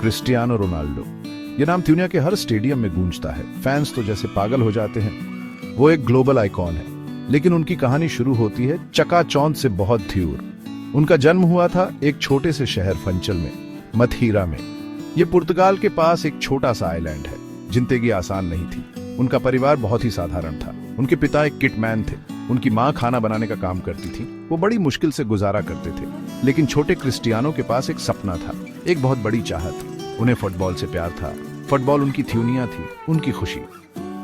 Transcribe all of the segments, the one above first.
Cristiano Ronaldo. ये नाम दुनिया के हर स्टेडियम में गूंजता है। फैंस तो जैसे पागल हो जाते हैं। वो एक ग्लोबल आइकॉन है, लेकिन उनकी कहानी शुरू होती है चकाचौंध से बहुत दूर। उनका जन्म हुआ था एक छोटे से शहर फंचल में, मथीरा में। ये पुर्तगाल के पास एक छोटा सा आइलैंड है। जिंदगी आसान नहीं थी। उनका परिवार बहुत ही साधारण था। उनके पिता एक किटमैन थे। उनकी माँ खाना बनाने का काम करती थी। वो बड़ी मुश्किल से गुजारा करते थे, लेकिन छोटे क्रिस्टियानो के पास एक सपना था, एक बहुत बड़ी चाहत। उन्हें फुटबॉल से प्यार था। फुटबॉल उनकी दुनिया थी, उनकी खुशी।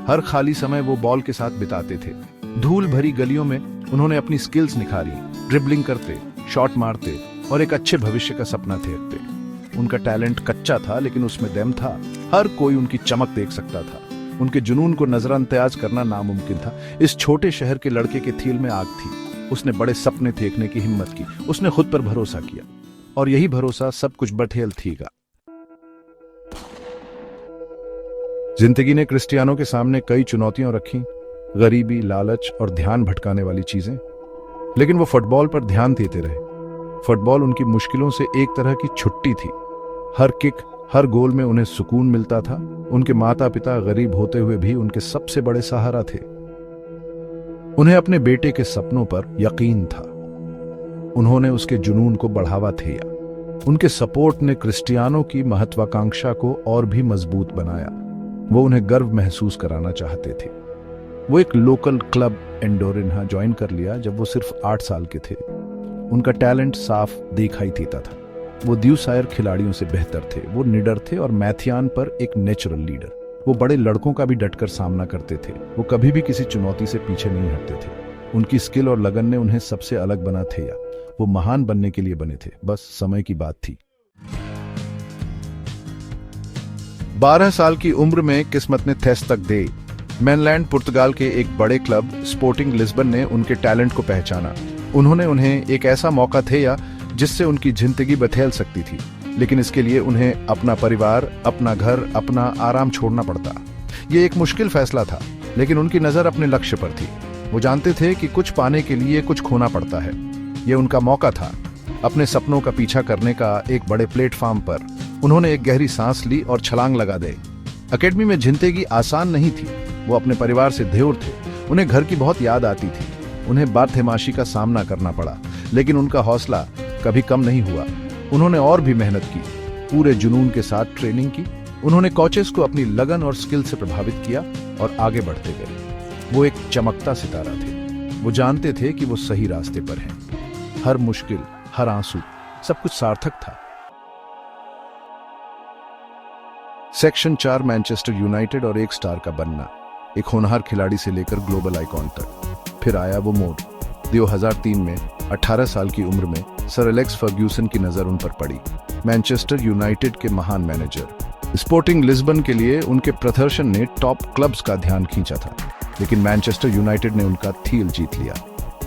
हर खाली समय वो बॉल के साथ बिताते थे। धूल भरी गलियों में उन्होंने अपनी स्किल्स निखारी, ड्रिबलिंग करते, शॉट मारते और एक अच्छे भविष्य का सपना देखते। उनका टैलेंट कच्चा था, लेकिन उसमें दम था। हर कोई उनकी चमक देख सकता था। उनके जुनून को नजरअंदाज करना नामुमकिन था। इस छोटे शहर के लड़के के दिल में आग थी। उसने बड़े सपने देखने की हिम्मत की। उसने खुद पर भरोसा किया, और यही भरोसा सब कुछ बठेल थीगा। जिंदगी ने क्रिस्टियानो के सामने कई चुनौतियां रखी, गरीबी, लालच और ध्यान भटकाने वाली चीजें, लेकिन वो फुटबॉल पर ध्यान देते रहे। फुटबॉल उनकी मुश्किलों से एक तरह की छुट्टी थी। हर किक, हर गोल में उन्हें सुकून मिलता था। उनके माता पिता गरीब होते हुए भी उनके सबसे बड़े सहारा थे। उन्हें अपने बेटे के सपनों पर यकीन था। उन्होंने उसके जुनून को बढ़ावा दिया। उनके सपोर्ट ने क्रिस्टियानो की महत्वाकांक्षा को और भी मजबूत बनाया। वो उन्हें गर्व महसूस कराना चाहते थे। वो एक लोकल क्लब एंडोरिन्हा ज्वाइन कर लिया जब वो सिर्फ 8 साल के थे। उनका टैलेंट साफ दिखाई देता था। वो द्यूसायर खिलाड़ियों से बेहतर थे। वो निडर थे और मैथियान पर एक नेचुरल लीडर। वो बड़े लड़कों का भी डटकर सामना करते थे। वो कभी भी किसी चुनौती से पीछे नहीं हटते थे। उनकी स्किल और लगन ने उन्हें सबसे अलग बना थे। वो महान बनने के लिए बने थे, बस समय की बात थी। 12 साल की उम्र में किस्मत ने थेस तक दे। मेनलैंड पुर्तगाल के एक बड़े क्लब स्पोर्टिंग लिस्बन ने उनके टैलेंट को पहचाना। उन्होंने उन्हें एक ऐसा मौका दिया जिससे उनकी जिंदगी बदल सकती थी, लेकिन इसके लिए उन्हें अपना परिवार, अपना घर, अपना आराम छोड़ना पड़ता। ये एक मुश्किल फैसला था, लेकिन उनकी नजर अपने लक्ष्य पर थी। वो जानते थे कि कुछ पाने के लिए कुछ खोना पड़ता है। ये उनका मौका था। अपने सपनों का पीछा करने का एक बड़े प्लेटफॉर्म पर उन्होंने एक गहरी सांस ली और छलांग लगा दे। अकेडमी में जिंदगी आसान नहीं थी। वो अपने परिवार से दूर थे। उन्हें घर की बहुत याद आती थी। उन्हें बदमाशी का सामना करना पड़ा, लेकिन उनका हौसला कभी कम नहीं हुआ। उन्होंने और भी मेहनत की, पूरे जुनून के साथ ट्रेनिंग की। उन्होंने कोचेस को अपनी लगन और स्किल से प्रभावित किया और आगे बढ़ते गए। वो एक चमकता सितारा थे। वो जानते थे कि वो सही रास्ते पर हैं। हर मुश्किल, हर आंसू, सब कुछ सार्थक था। सेक्शन 4 मैनचेस्टर यूनाइटेड और एक स्टार का बनना, एक होनहार खिलाड़ी से लेकर ग्लोबल आइकॉन तक। फिर आया वो मोड़। 2003 में 18 साल की उम्र में सर एलेक्स फर्ग्यूसन की नजर उन पर पड़ी। मैनचेस्टर यूनाइटेड के महान मैनेजर। स्पोर्टिंग लिस्बन के लिए उनके प्रदर्शन ने टॉप क्लब्स का ध्यान खींचा था, लेकिन मैनचेस्टर यूनाइटेड ने उनका दिल जीत लिया।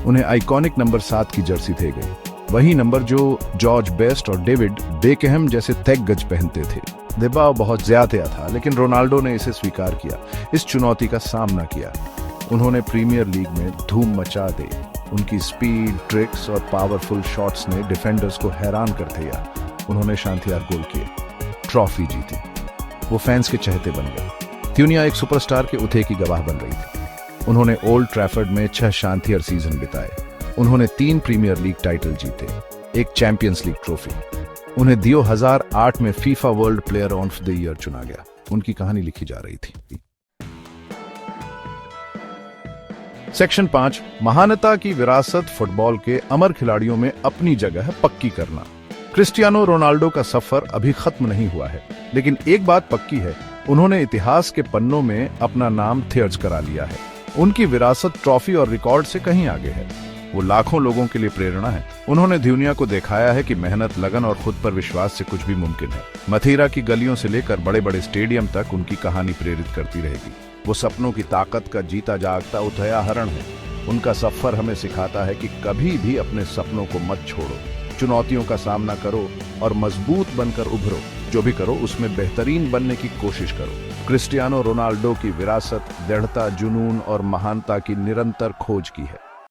उन्हें आइकॉनिक नंबर 7 की जर्सी दे गई, वही नंबर जो जॉर्ज बेस्ट और डेविड बेकहम जैसे तैगज पहनते थे। दबाव बहुत ज्यादा था, लेकिन रोनाल्डो ने इसे स्वीकार किया, इस चुनौती का सामना किया। उन्होंने प्रीमियर लीग में धूम मचा दी। उनकी स्पीड, ट्रिक्स और पावरफुल शॉट्स ने डिफेंडर्स को हैरान कर दिया। उन्होंने शानदार गोल किए, ट्रॉफी जीती। वो फैंस के चहेते बन गए। दुनिया एक सुपरस्टार के उठे की गवाह बन रही थी। उन्होंने ओल्ड ट्रैफर्ड में 6 शानदार सीजन बिताए। उन्होंने 3 प्रीमियर लीग टाइटल जीते, एक चैंपियंस लीग ट्रॉफी। उन्हें 2008 में FIFA world player of the year चुना गया। उनकी कहानी लिखी जा रही थी। सेक्शन 5 महानता की विरासत, फुटबॉल के अमर खिलाड़ियों में अपनी जगह पक्की करना। क्रिस्टियानो रोनाल्डो का सफर अभी खत्म नहीं हुआ है, लेकिन एक बात पक्की है, उन्होंने इतिहास के पन्नों में अपना नाम दर्ज करा लिया है। उनकी विरासत ट्रॉफी और रिकॉर्ड से कहीं आगे है। वो लाखों लोगों के लिए प्रेरणा है। उन्होंने दुनिया को दिखाया है कि मेहनत, लगन और खुद पर विश्वास से कुछ भी मुमकिन है। मथीरा की गलियों से लेकर बड़े बड़े स्टेडियम तक उनकी कहानी प्रेरित करती रहेगी। वो सपनों की ताकत का जीता जागता उदाहरण है। उनका सफर हमें सिखाता है कि कभी भी अपने सपनों को मत छोड़ो। चुनौतियों का सामना करो और मजबूत बनकर उभरो। जो भी करो उसमें बेहतरीन बनने की कोशिश करो। क्रिस्टियानो रोनाल्डो की विरासत दृढ़ता, जुनून और महानता की निरंतर खोज की है।